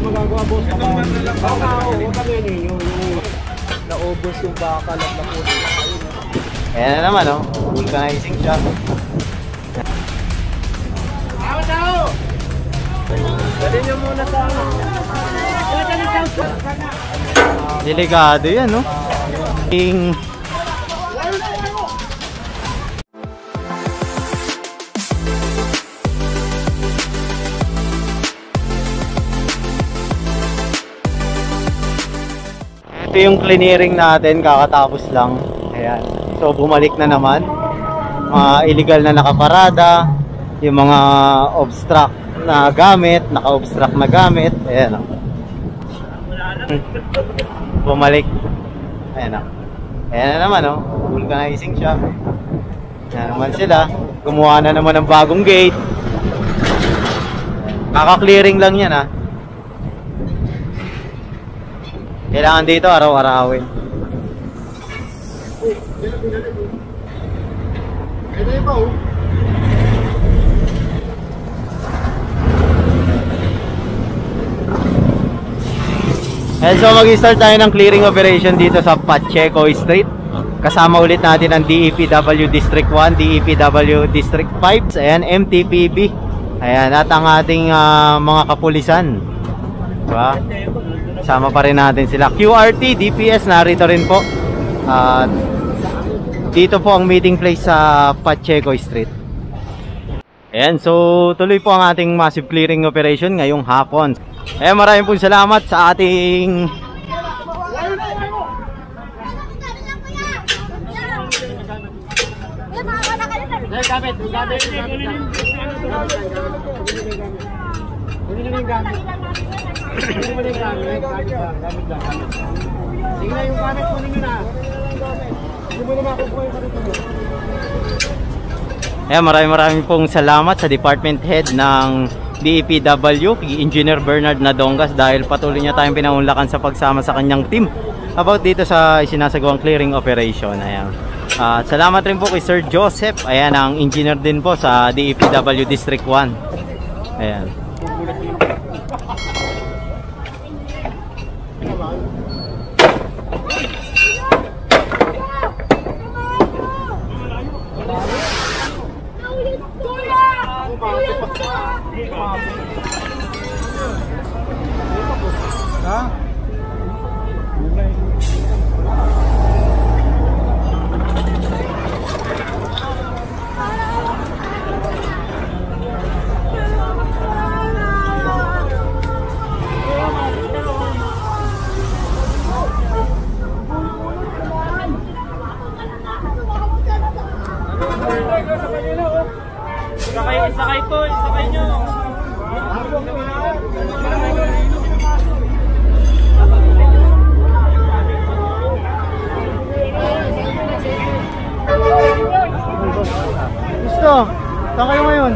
magagawa boss. Oo, kami yung naubos yung bakal at napuno. Ayan na naman, oh. Vulcanizing siya. Tao! Dali nyo muna sa ano. Delikado yan, no? Ito yung clearing natin, kakatapos lang. Ayan. So bumalik na naman. Mga illegal na nakaparada, yung mga obstruct na gamit, naka-obstruct na gamit. Ayan, oh. Bumalik. Ayan, oh. Ayan na naman, oh. Vulcanizing siya. Ayan naman sila. Gumawa na naman ng bagong gate. Kaka-clearing lang yan, ah. Kailangan dito araw-arawin. And so mag-start tayo ng clearing operation dito sa Pacheco Street. Kasama ulit natin ang DEPW District 1, DEPW District 5, ayan, MTPB. Ayan, at ang ating mga kapulisan. Diba? Sama pa rin natin sila. QRT, DPS, narito rin po. Dito po ang meeting place sa Pacheco Street. Ayan, so tuloy po ang ating massive clearing operation ngayong hapon. Ayan, maraming po salamat sa ating maraming pong salamat sa department head ng DEPW, Engineer Bernard Nadongas, dahil patuloy niya tayong pinaunlakan sa pagsama sa kanyang team about dito sa isinasagawang clearing operation. Ayan. Salamat rin po kay Sir Joseph, ayan, ang engineer din po sa DEPW District 1. Ayan. Isakay po, isakay nyo. Gusto, saan kayo ngayon?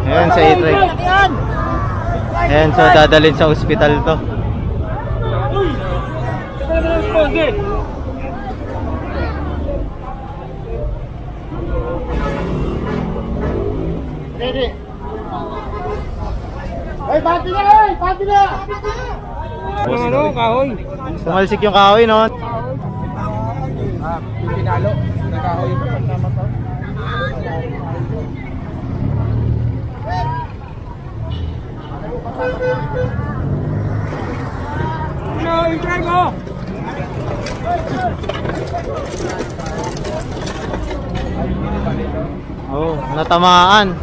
Ayan sa E-Track. Ayan, so dadalhin sa ospital to. Ready. Ay, pati na! Ay, pati na! Ano, kahoy? Sumalsik yung kahoy, no? Pinalo. Nakahoy pa pag namatay. No, i-try mo! Oh, natamaan.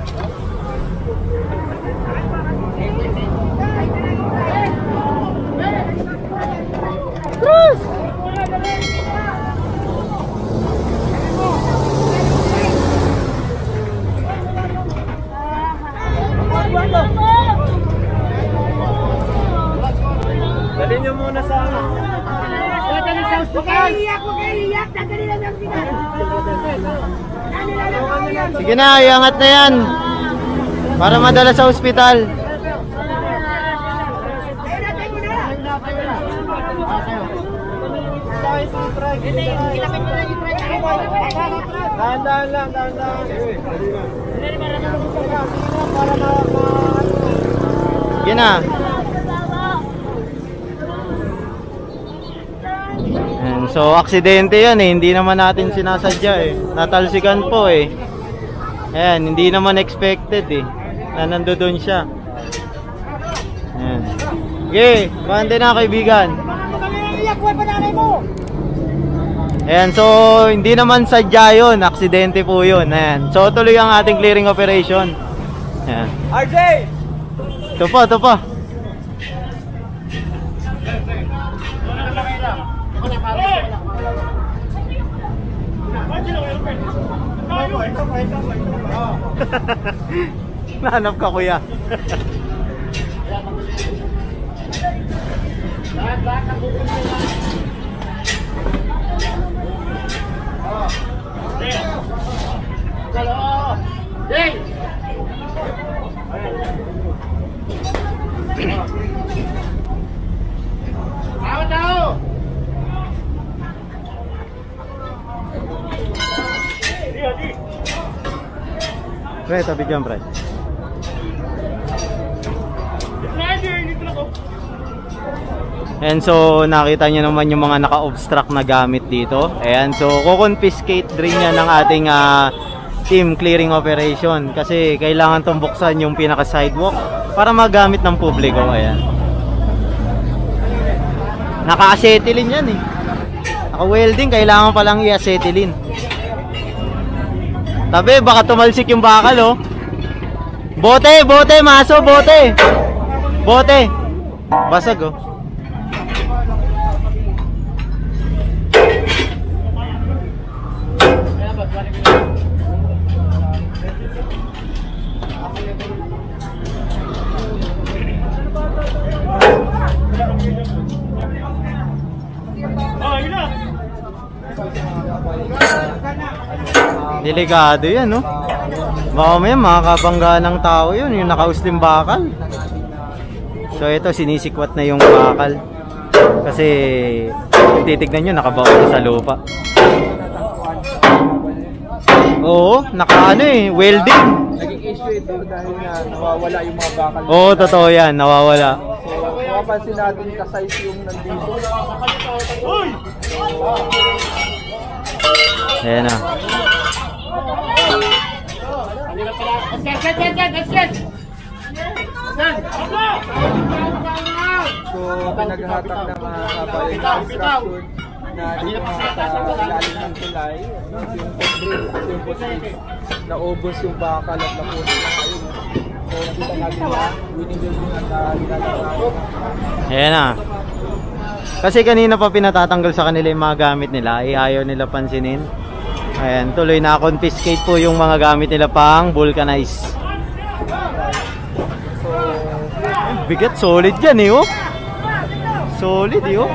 Dali nyo muna sa ano. Huwag kayo iiyak. Dadali lang ang sila. Sige na, iangat na yan para madala sa ospital. Dahan-dahan lang, dahan-dahan. Yun na. Ayan, so aksidente yan eh, hindi naman natin sinasadya eh. Natalsikan po eh. Ayan, hindi naman expected eh. Na nandoon siya. Ayan. Okay, bante na kaibigan. Ayan, so hindi naman sadya yun, aksidente po yun. Ayan, so tuloy ang ating clearing operation. Ayan. RJ! Ito pa. Nahanap ka kuya. Pre, tabi dyan, pre. And so, nakita nyo naman yung mga naka-obstruct na gamit dito. Ayan, so, kukonfiscate rin yan ng ating team clearing operation. Kasi kailangan itong buksan yung pinaka-sidewalk para magamit ng publiko. Ayan. Naka-acetylene yan eh. Naka-welding, kailangan palang i-acetylene. Tabi, baka tumalsik yung bakal, oh. Bote, maso, bote. Bote. Basag, oh. Delikado yan, no? Baka may makakabangga ng tao yun, yung nakauslim bakal. So ito, sinisikwat na yung bakal. Kasi titignan nyo, nakabawa sa lupa. Oo, nakaano eh, welding. Naging issue ito dahil nga nawawala yung mga bakal. Oo, totoo yan, nawawala. So, mapapansin natin ka-size yung nandito. Ayan na. So, pinaghahatak ng mga kabayan construction na dito sa ilalim ng tulay. Yung footbridge, naubos yung bakal at napunin na kayo. So, nakita natin na winning-winning at nilalagay. Ayan na. Kasi kanina pa pinatatanggal sa kanila yung mga gamit nila, ayaw nila pansinin. Ayan, tuloy na confiscate po yung mga gamit nila pang vulcanize. Bigat, solid yan eh, oh. Solid eh, oh.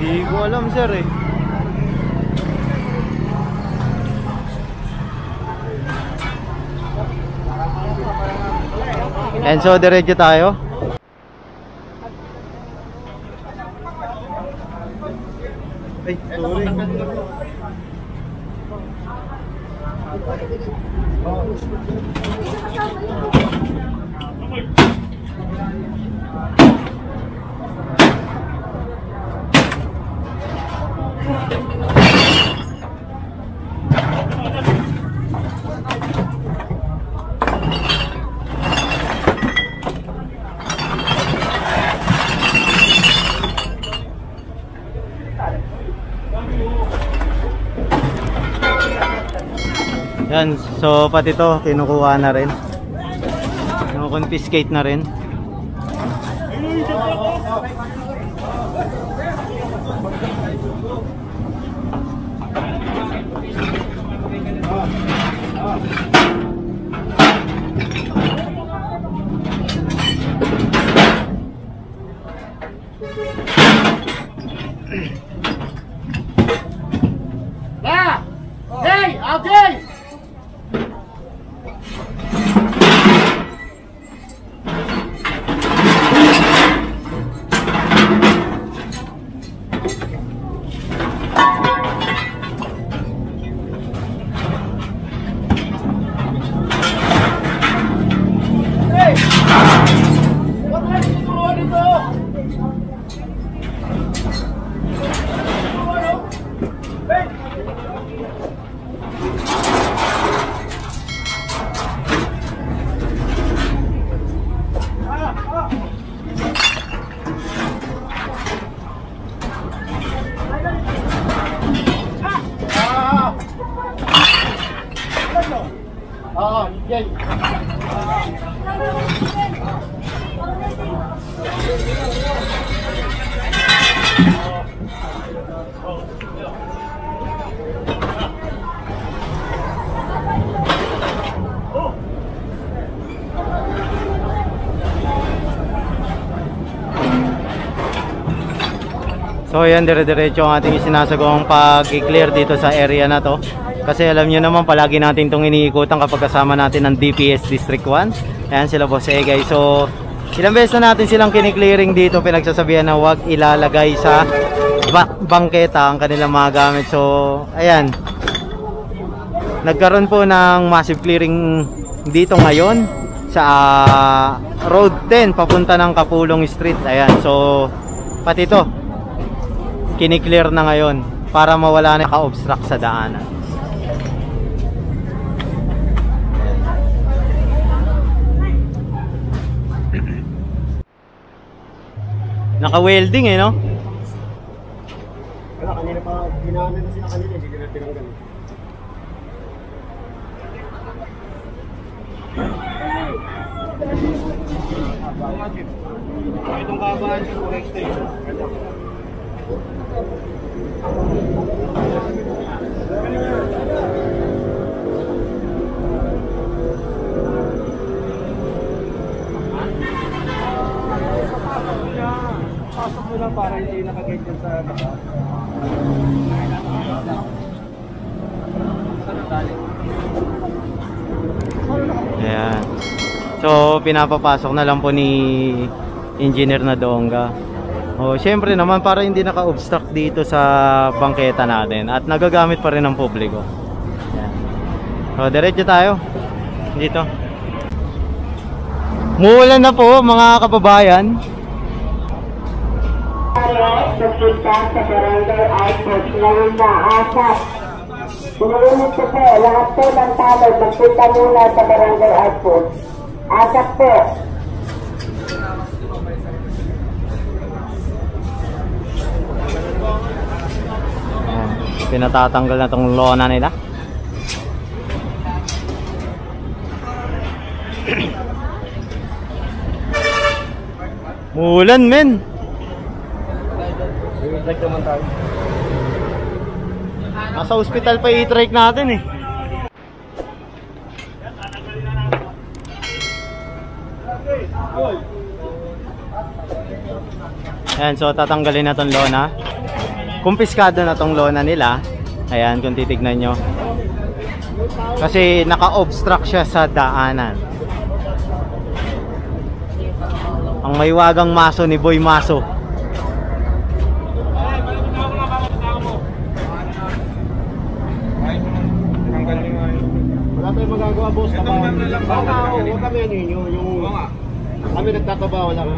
Hindi ko alam, sir eh. And so, diretso tayo. Ay, sorry. Yan, so pati to kinukuha na rin. Confiscate na rin. Hey, okay. Oo, yan. So ayan, dire-diretso ang ating isinasagawang pag-clear dito sa area na to. Kasi alam nyo naman, palagi natin itong iniikutan kapag kasama natin ng DPS District 1. Ayan sila Boss Egay. So ilang beses na natin silang kiniklearing dito, pinagsasabihan na huwag ilalagay sa bangketa ang kanilang mga gamit. So ayan, nagkaroon po ng massive clearing dito ngayon sa Road 10 papunta ng Kapulong Street. Ayan, so pati ito kiniklear na ngayon para mawala na ka-obstruct sa daanan. Naka-welding no? Wala, kanina pa ginamit na sila kanina, hindi na tinanggal. Itong kabahan siya kung extension. Pasok mo lang para hindi nakaganyan sa taas. Ayan. So pinapapasok na lang po ni Engineer na Dongga. Oh, syempre naman para hindi naka-obstruct dito sa bangketa natin at nagagamit pa rin ng publiko. Ayan. So diretso tayo dito. Muulan na po mga kababayan. Pagpunta sa Barangay Outpost ngayon na asap. Sumulit po po, lahat po ng tao magpunta muna sa Barangay Outpost. Asap po. Pinatatanggal na tong lona nila. Muulan men. I-trike naman tayo. Nasa hospital pa i-trike natin eh. Ayan, so tatanggalin na tong lona. Kumpiskado na tong lona nila. Ayan, kung titignan nyo. Kasi naka-obstruct siya sa daanan. Ang may wagang maso ni Boy Maso. Wala tayong magagawa, boss. Huwag kami ano yun, yung kami nagtatabaw lang.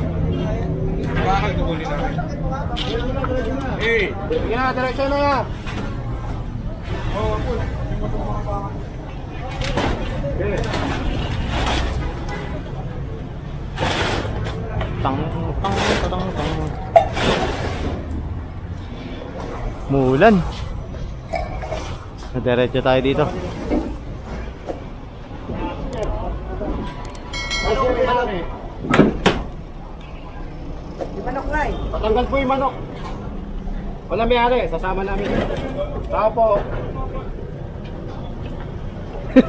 Bakal gugulin namin. Sige na, direksyon na yan. Tang. Muulan. Diretso tayo dito. Manok na eh. Patanggal po yung manok. Wala may-ari, sasama namin. Tao po.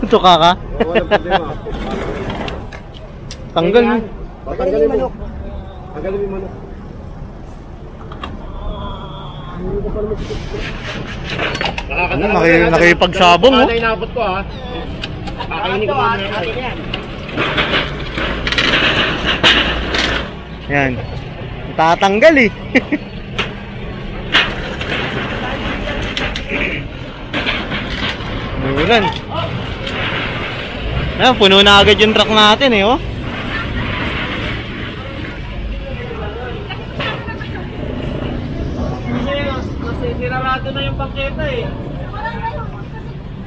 Tuka ka? Walang problema. Tanggal. Patanggalin mo. Tanggalin mo yung manok. Nakipagsabong oh. Ano inabot ko ha? Kakainin ko muna yan. Yan. Tatanggal eh. Bulan. Ayan, puno na agad yung truck natin eh oh. Kasi nirarado na yung bangketa eh.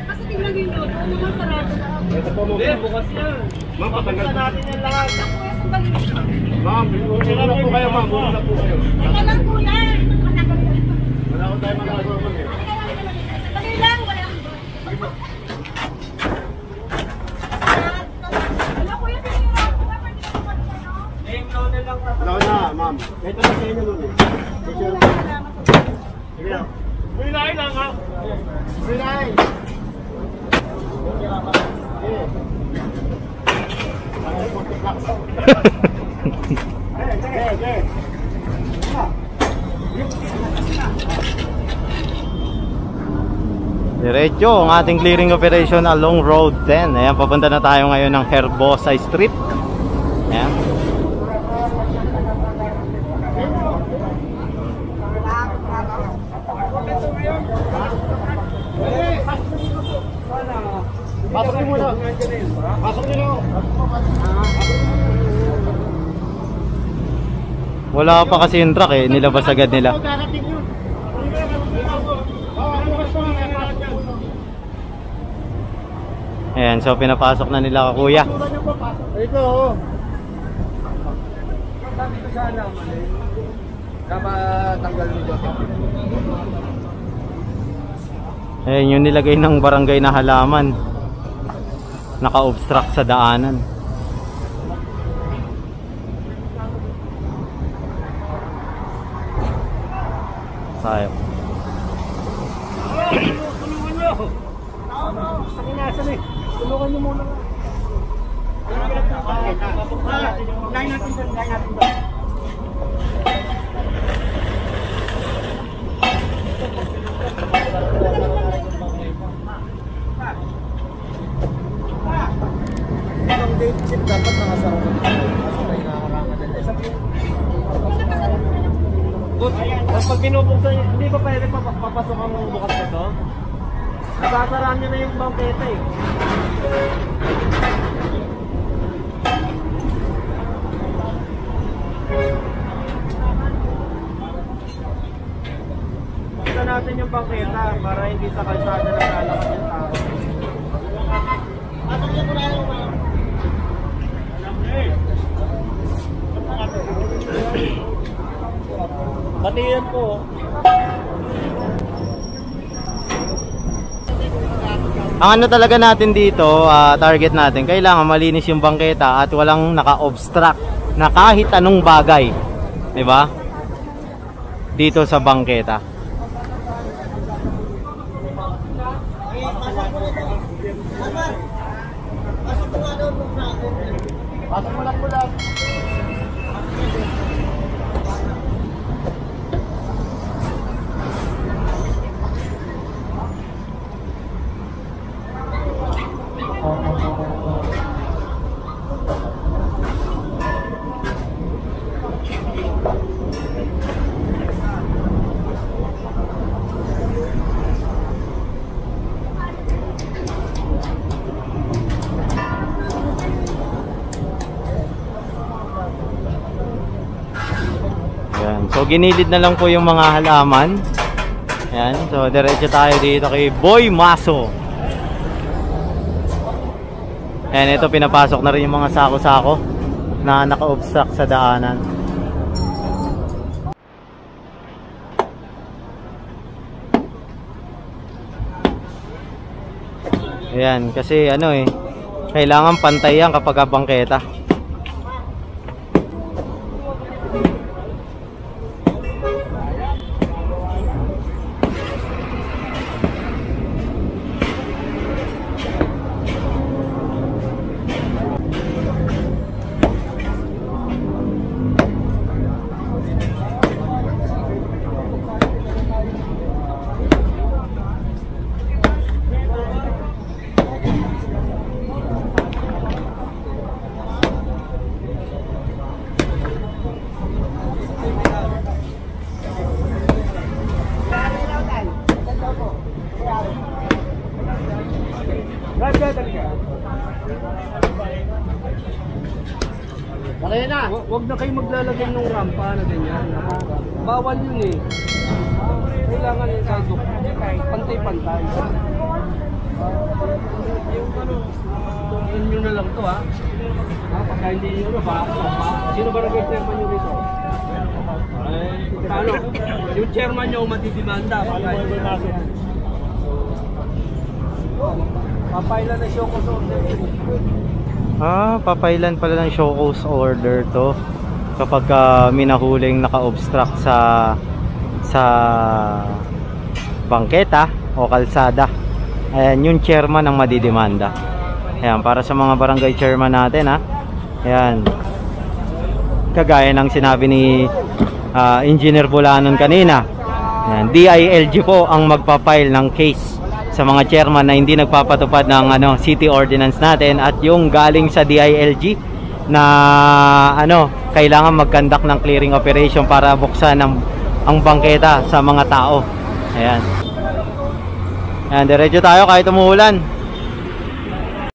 Kasi tingnan nyo yun, naman sarado na. Ito po mo. Hindi, bukas yan. Ma'am, patanggal Bukas natin yan lahat. Ma'am, muna na po kayo ma'am. Muna na po kayo. Teka lang kuya. Wala ko tayo magagawa ma'am eh. Dali lang, wala. ma'am. Ito na sa inyo nun eh. Sige na. Relaay lang ha. Relaay. Diretso ang ating clearing operation along Road 10. Ayan, papunta na tayo ngayon ng Herbosa Street. Ayan. Pasok niyo muna. Pasok niyo. Wala pa kasi yung truck eh, nilabas agad nila. Ayan, so pinapasok na nila ka kuya. Ito. Sabi ko sana, kapatanggal nito. Ayan yung nilagay ng barangay na halaman. Naka-obstruct sa daanan. Sayang. Tulungan nyo. Sa kinasan eh. Tulungan nyo muna. Lain natin doon. Lain natin doon. Ang date sheet dapat nakasara ko dito. Kasi tayo nakaharangan nila. Tapos pag binubuksan nyo, hindi ba pwede papasok ang bukas na ito? Nasasaraan nyo na yung bangketa eh. Ito natin yung bangketa para hindi sa kalsada na lalakad yung tao. Pasok nyo po na yung batiyan po. Ang ano talaga natin dito, target natin, kailangan malinis yung bangketa at walang naka-obstruct na kahit anong bagay, 'di ba? Dito sa bangketa. Pasok mo lang po lang. So ginilid na lang po yung mga halaman. Ayan, so diretso tayo dito kay Boy Maso. Ayan, ito pinapasok na rin yung mga sako-sako na naka-obstruct sa daanan. Ayan, kasi ano eh, kailangan pantay yan kapag bangketa. Huwag na kayo maglalagay ng rampa na ganyan. Bawal yun eh. Kailangan yung sadok. Pantay-pantay. Yung ano, tungin nyo na lang to ha. Pagka hindi nyo na ba? Sino ba nag-chairman nyo rito? Paano? Yung chairman nyo matidimanda. Papailan na show ko sa order. Papailan pala ng show cause order to. kapag may nahuling naka-obstruct sa bangketa o kalsada. Ayan, yung chairman ang madidemanda. Ayan, para sa mga barangay chairman natin, ha. Ayan, kagaya ng sinabi ni Engineer Bulanon kanina. Ayan, DILG po ang magpapile ng case sa mga chairman na hindi nagpapatupad ng city ordinance natin, at yung galing sa DILG na kailangan mag-conduct ng clearing operation para buksan ang bangketa sa mga tao. Ayan. Ayan, diretso tayo kahit umuulan.